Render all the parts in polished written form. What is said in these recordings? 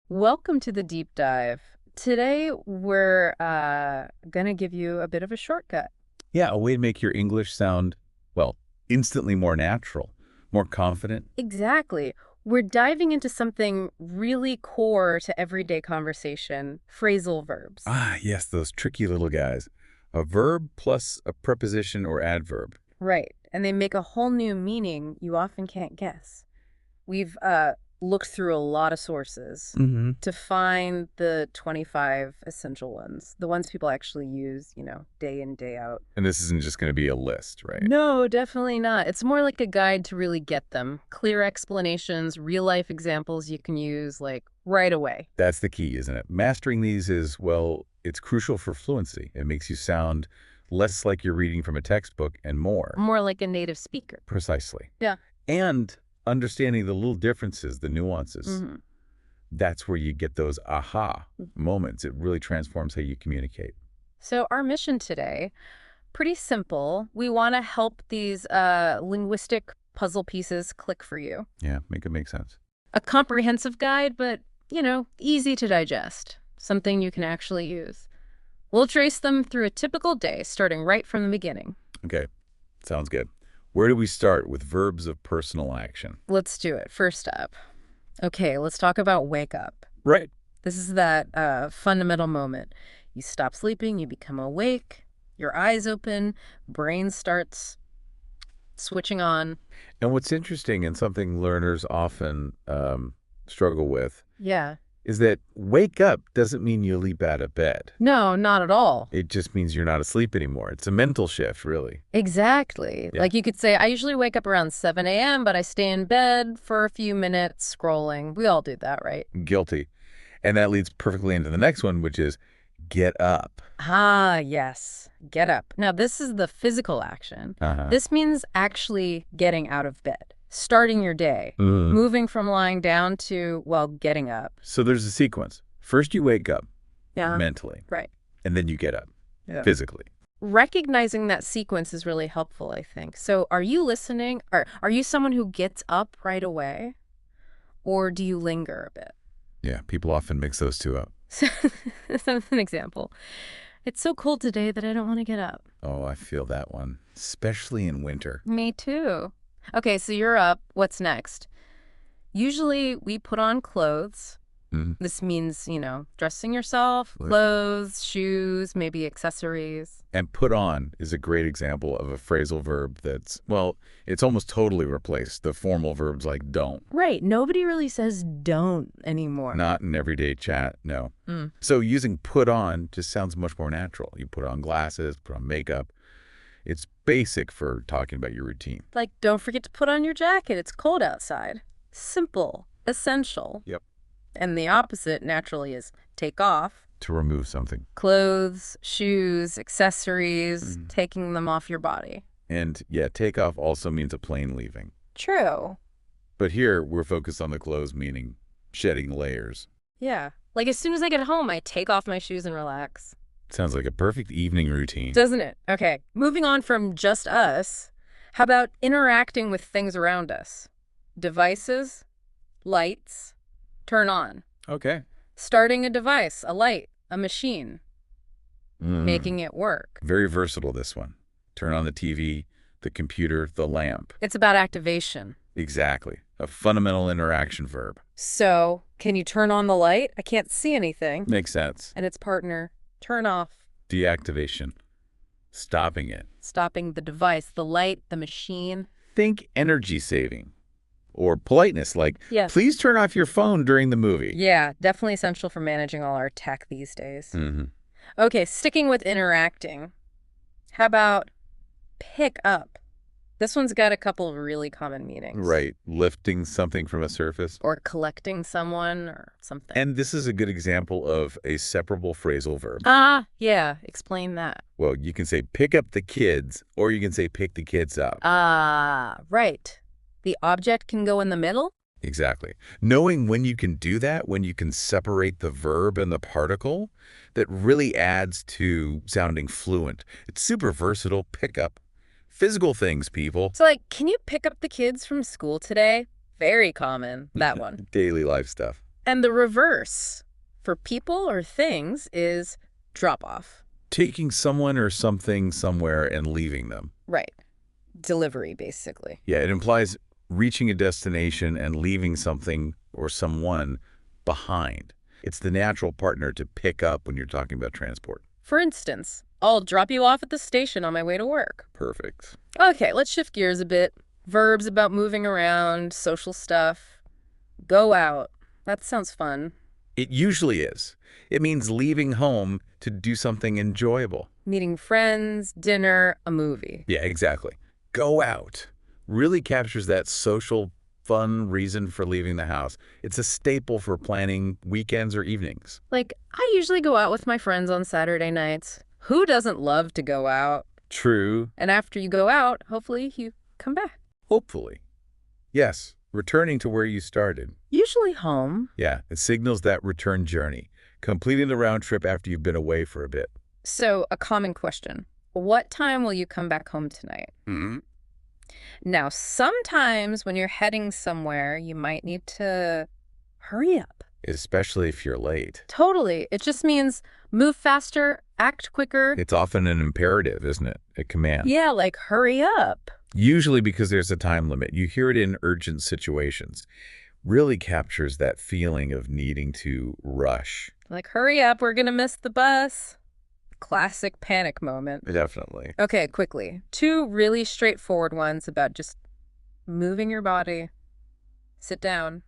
Welcome to the deep dive. Today, we're going to give you a bit of a shortcut. Yeah, a way to make your English sound, well, instantly more natural, more confident. Exactly. We're diving into something really core to everyday conversation, phrasal verbs. Ah, yes, those tricky little guys. A verb plus a preposition or adverb. Right. And they make a whole new meaning you often can't guess. We've looked through a lot of sources Mm-hmm. to find the 25 essential ones, the ones people actually use, day in, day out. And this isn't just going to be a list, right? No, definitely not. It's more like a guide to really get them. Clear explanations, real life examples you can use like right away. That's the key, isn't it? Mastering these is, well, it's crucial for fluency. It makes you sound less like you're reading from a textbook and more. More like a native speaker. Precisely. Yeah. And understanding the little differences, the nuances. hmm That's where you get those aha moments. It really transforms how you communicate. So our mission today, pretty simple. We want to help these linguistic puzzle pieces click for you. Yeah, make it make sense. A comprehensive guide, but, easy to digest. Something you can actually use. We'll trace them through a typical day, starting right from the beginning. Okay, sounds good. Where do we start with verbs of personal action? Let's do it. First up. Okay, let's talk about wake up. Right. This is that fundamental moment. You stop sleeping, you become awake, your eyes open, brain starts switching on. And what's interesting and something learners often struggle with Yeah. is that wake up doesn't mean you leap out of bed. No, not at all. It just means you're not asleep anymore. It's a mental shift, really. Exactly. Yeah. Like you could say, I usually wake up around 7 a.m., but I stay in bed for a few minutes scrolling. We all do that, right? Guilty. And that leads perfectly into the next one, which is get up. Ah, yes. Get up. Now, this is the physical action. Uh-huh. This means actually getting out of bed, starting your day, Mm. moving from lying down to, well, getting up. So there's a sequence. First you wake up Yeah. mentally, Right. and then you get up Yeah. physically. Recognizing that sequence is really helpful, I think. So are you listening? Or are you someone who gets up right away? Or do you linger a bit? Yeah, people often mix those two up. So that's an example. It's so cold today that I don't want to get up. Oh, I feel that one, especially in winter. Me too. Okay, so you're up. What's next? Usually we put on clothes. Mhm. This means, dressing yourself, Right. clothes, shoes, maybe accessories. And put on is a great example of a phrasal verb that's, well, it's almost totally replaced the formal verbs like don't. Right. Nobody really says don't anymore. Not in everyday chat, no. Mm. So using put on just sounds much more natural. You put on glasses, put on makeup. It's basic for talking about your routine. Like, don't forget to put on your jacket. It's cold outside. Simple. Essential. Yep. And the opposite, naturally, is take off. To remove something. Clothes, shoes, accessories, Mhm. taking them off your body. And yeah, take off also means a plane leaving. True. But here we're focused on the clothes, meaning shedding layers. Yeah. Like, as soon as I get home, I take off my shoes and relax. Sounds like a perfect evening routine. Doesn't it? Okay. Moving on from just us, how about interacting with things around us? Devices, lights, turn on. Okay. Starting a device, a light, a machine, Mm. making it work. Very versatile, this one. Turn on the TV, the computer, the lamp. It's about activation. Exactly. A fundamental interaction verb. So, can you turn on the light? I can't see anything. Makes sense. And its partner, turn off. Deactivation. Stopping it. Stopping the device, the light, the machine. Think energy saving. Or politeness, like, Yes. please turn off your phone during the movie. Yeah, definitely essential for managing all our tech these days. Mm-hmm. Okay, sticking with interacting. How about pick up? This one's got a couple of really common meanings. Right. Lifting something from a surface. Or collecting someone or something. And this is a good example of a separable phrasal verb. Ah, yeah, explain that. Well, you can say pick up the kids, or you can say pick the kids up. Ah, right. The object can go in the middle? Exactly. Knowing when you can do that, when you can separate the verb and the particle, that really adds to sounding fluent. It's super versatile. Pick up. Physical things, people. So, like, can you pick up the kids from school today? Very common, that one. Daily life stuff. And the reverse for people or things is drop off. Taking someone or something somewhere and leaving them. Right. Delivery, basically. Yeah, it implies reaching a destination and leaving something or someone behind. It's the natural partner to pick up when you're talking about transport. For instance, I'll drop you off at the station on my way to work. Perfect. Okay, let's shift gears a bit. Verbs about moving around, social stuff. Go out. That sounds fun. It usually is. It means leaving home to do something enjoyable. Meeting friends, dinner, a movie. Yeah, exactly. Go out really captures that social, fun reason for leaving the house. It's a staple for planning weekends or evenings. Like, I usually go out with my friends on Saturday nights. Who doesn't love to go out? True. And after you go out, hopefully you come back. Hopefully. Yes, returning to where you started. Usually home. Yeah, it signals that return journey, completing the round trip after you've been away for a bit. So, a common question. What time will you come back home tonight? Mm-hmm. Now, sometimes when you're heading somewhere, you might need to hurry up. Especially if you're late. Totally. It just means move faster, act quicker. It's often an imperative, isn't it? A command. Yeah, like hurry up. Usually because there's a time limit. You hear it in urgent situations. Really captures that feeling of needing to rush. Like, hurry up, we're gonna miss the bus. Classic panic moment. Definitely. Okay, quickly. 2 really straightforward ones about just moving your body. Sit down.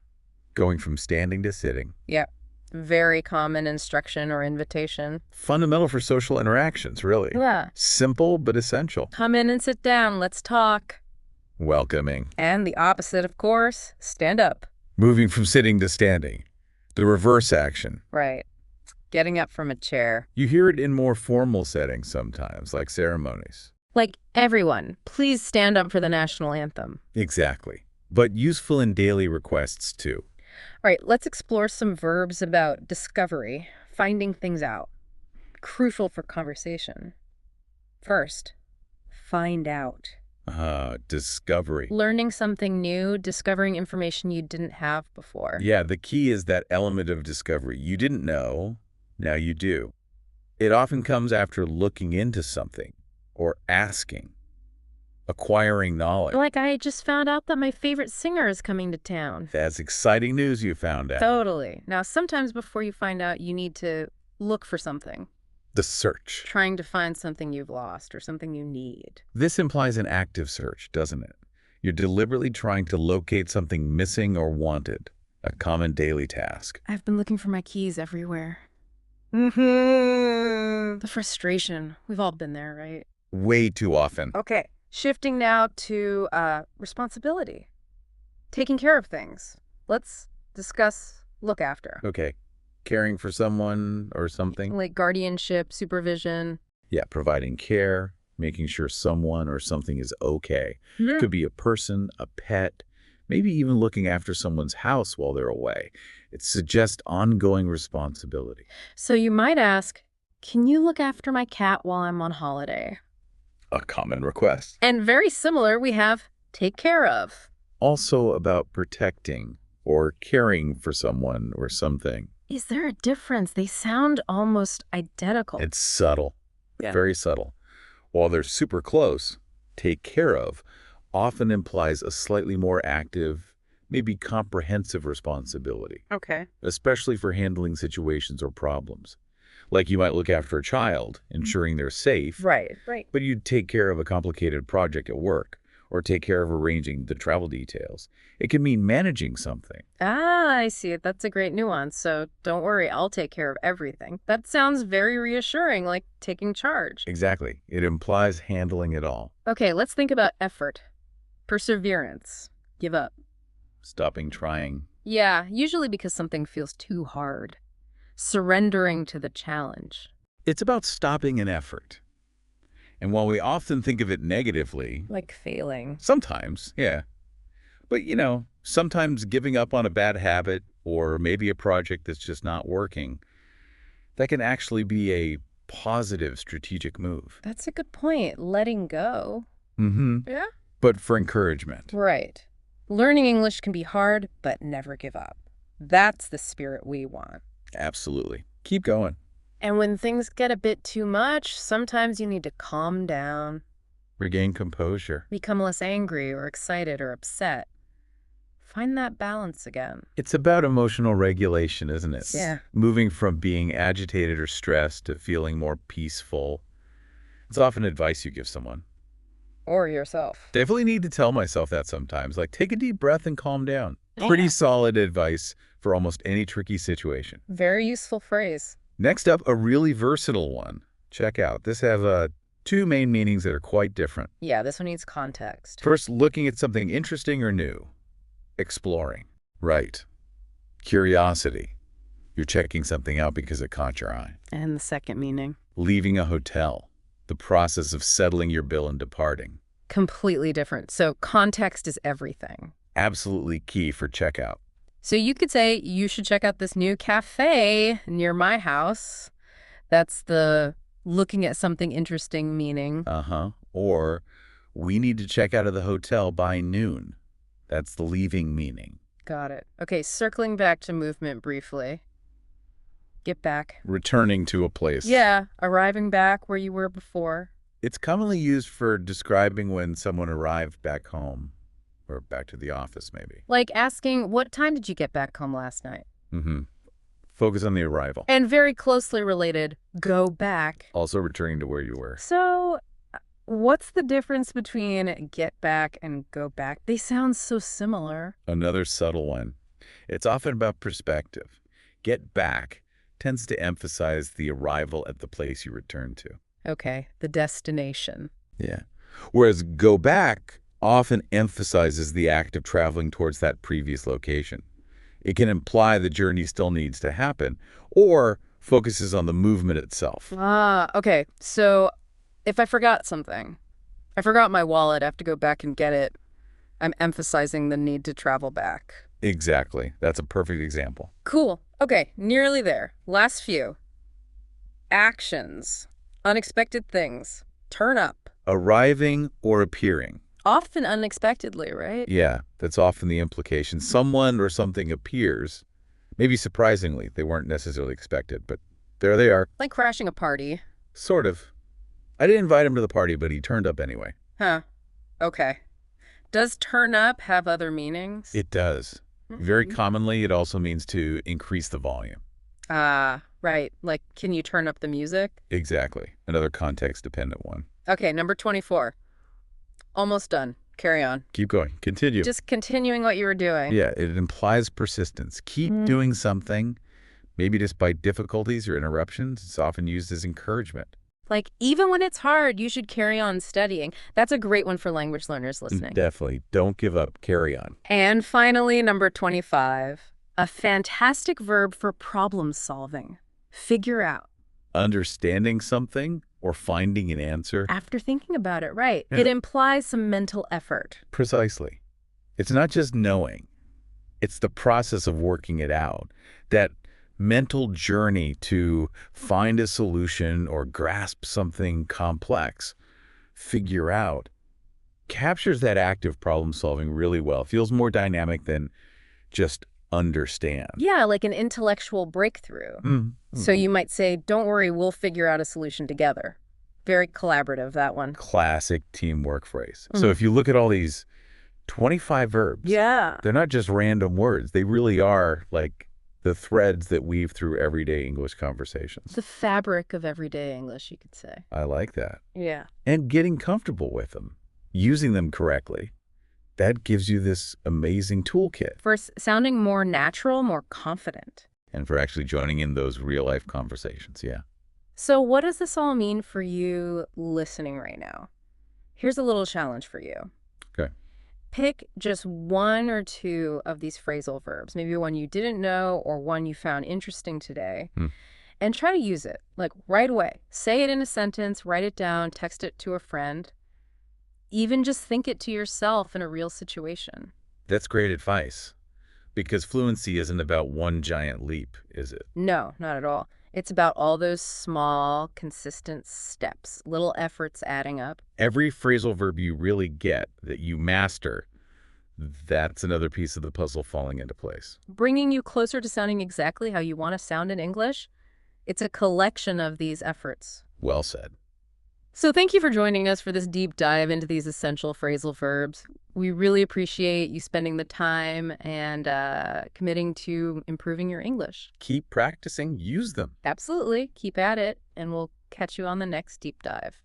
Going from standing to sitting. Yeah. Very common instruction or invitation. Fundamental for social interactions, really. Yeah. Simple but essential. Come in and sit down. Let's talk. Welcoming. And the opposite, of course, stand up. Moving from sitting to standing. The reverse action. Right. Getting up from a chair. You hear it in more formal settings sometimes, like ceremonies. Like, everyone, please stand up for the national anthem. Exactly. But useful in daily requests, too. All right, let's explore some verbs about discovery, finding things out. Crucial for conversation. First, find out. Discovery. Learning something new, discovering information you didn't have before. Yeah, the key is that element of discovery. You didn't know, now you do. It often comes after looking into something or asking, acquiring knowledge. Like, I just found out that my favorite singer is coming to town. That's exciting news you found out. Totally. Now, sometimes before you find out, you need to look for something. The search. Trying to find something you've lost or something you need. This implies an active search, doesn't it? You're deliberately trying to locate something missing or wanted, a common daily task. I've been looking for my keys everywhere. The frustration. We've all been there, right? Way too often. Okay. Shifting now to responsibility. Taking care of things. Let's discuss look after. Okay. Caring for someone or something. Like guardianship, supervision. Yeah, providing care, making sure someone or something is okay. Could be a person, a pet, maybe even looking after someone's house while they're away. It suggests ongoing responsibility. So you might ask, can you look after my cat while I'm on holiday? A common request. And very similar, we have take care of. Also about protecting or caring for someone or something. Is there a difference? They sound almost identical. It's subtle, Yeah. very subtle. While they're super close, take care of often implies a slightly more active, maybe comprehensive responsibility, Okay. especially for handling situations or problems. Like you might look after a child, ensuring they're safe, Right. but you'd take care of a complicated project at work or take care of arranging the travel details. It can mean managing something. Ah, I see it. That's a great nuance. So don't worry, I'll take care of everything. That sounds very reassuring, like taking charge. Exactly. It implies handling it all. Okay, let's think about effort. Perseverance. Give up. Stopping trying. Yeah, usually because something feels too hard. Surrendering to the challenge. It's about stopping an effort. And while we often think of it negatively, Like failing. sometimes, yeah. But, sometimes giving up on a bad habit or maybe a project that's just not working, that can actually be a positive strategic move. That's a good point. Letting go. Yeah. But for encouragement. Right. Learning English can be hard, but never give up. That's the spirit we want. Absolutely. Keep going. And when things get a bit too much, sometimes you need to calm down, Regain composure. become less angry or excited or upset. Find that balance again. It's about emotional regulation, isn't it? Yeah. Moving from being agitated or stressed to feeling more peaceful. It's often advice you give someone. Or yourself. Definitely need to tell myself that sometimes. Like, take a deep breath and calm down. Pretty solid advice for almost any tricky situation. Very useful phrase. Next up, a really versatile one. Check out. This has two main meanings that are quite different. Yeah, this one needs context. First, looking at something interesting or new. Exploring. Right. Curiosity. You're checking something out because it caught your eye. And the second meaning? Leaving a hotel. The process of settling your bill and departing. Completely different. So context is everything. Absolutely key for checkout. So you could say, you should check out this new cafe near my house. That's the looking at something interesting meaning. Or, we need to check out of the hotel by noon. That's the leaving meaning. Got it. Okay, circling back to movement briefly. Get back. Returning to a place. Yeah, arriving back where you were before. It's commonly used for describing when someone arrived back home. Or back to the office, maybe. Like asking, what time did you get back home last night? Focus on the arrival. And very closely related, go back. Also returning to where you were. So what's the difference between get back and go back? They sound so similar. Another subtle one. It's often about perspective. Get back tends to emphasize the arrival at the place you return to. Okay, the destination. Yeah. Whereas go back often emphasizes the act of traveling towards that previous location. It can imply the journey still needs to happen, or focuses on the movement itself. Okay. So if I forgot something, I forgot my wallet, I have to go back and get it, I'm emphasizing the need to travel back. Exactly. That's a perfect example. Cool. Okay, nearly there. Last few. Actions. Unexpected things. Turn up. Arriving or appearing. Often unexpectedly, right? Yeah, that's often the implication. Someone or something appears. Maybe surprisingly, they weren't necessarily expected, but there they are. Like crashing a party. Sort of. I didn't invite him to the party, but he turned up anyway. Huh. Okay. Does turn up have other meanings? It does. Very commonly, it also means to increase the volume. Right. Like, can you turn up the music? Exactly. Another context-dependent one. Okay, number 24. Almost done. Carry on. Keep going. Continue. Just continuing what you were doing. Yeah, it implies persistence. Keep doing something, maybe despite difficulties or interruptions. It's often used as encouragement. Like, even when it's hard, you should carry on studying. That's a great one for language learners listening. Definitely. Don't give up. Carry on. And finally, number 25. A fantastic verb for problem solving. Figure out. Understanding something or finding an answer. After thinking about it, right. Yeah. It implies some mental effort. Precisely. It's not just knowing. It's the process of working it out. That mental journey to find a solution or grasp something complex, figure out, captures that active problem solving really well. Feels more dynamic than just understand. Yeah, like an intellectual breakthrough. So you might say, don't worry, we'll figure out a solution together. Very collaborative, that one. Classic teamwork phrase. So if you look at all these 25 verbs, they're not just random words. They really are like the threads that weave through everyday English conversations. The fabric of everyday English, you could say. I like that. Yeah. And getting comfortable with them, using them correctly, that gives you this amazing toolkit. For sounding more natural, more confident. And for actually joining in those real-life conversations, yeah. So what does this all mean for you listening right now? Here's a little challenge for you. Okay. Pick just one or two of these phrasal verbs, maybe one you didn't know or one you found interesting today, and try to use it, like right away. Say it in a sentence, write it down, text it to a friend. Even just think it to yourself in a real situation. That's great advice, because fluency isn't about one giant leap, is it? No, not at all. It's about all those small, consistent steps, little efforts adding up. Every phrasal verb you really get, that you master, That's another piece of the puzzle falling into place. Bringing you closer to sounding exactly how you want to sound in English. It's a collection of these efforts. Well said. So thank you for joining us for this deep dive into these essential phrasal verbs. We really appreciate you spending the time and committing to improving your English. Keep practicing. Use them. Absolutely. Keep at it, and we'll catch you on the next deep dive.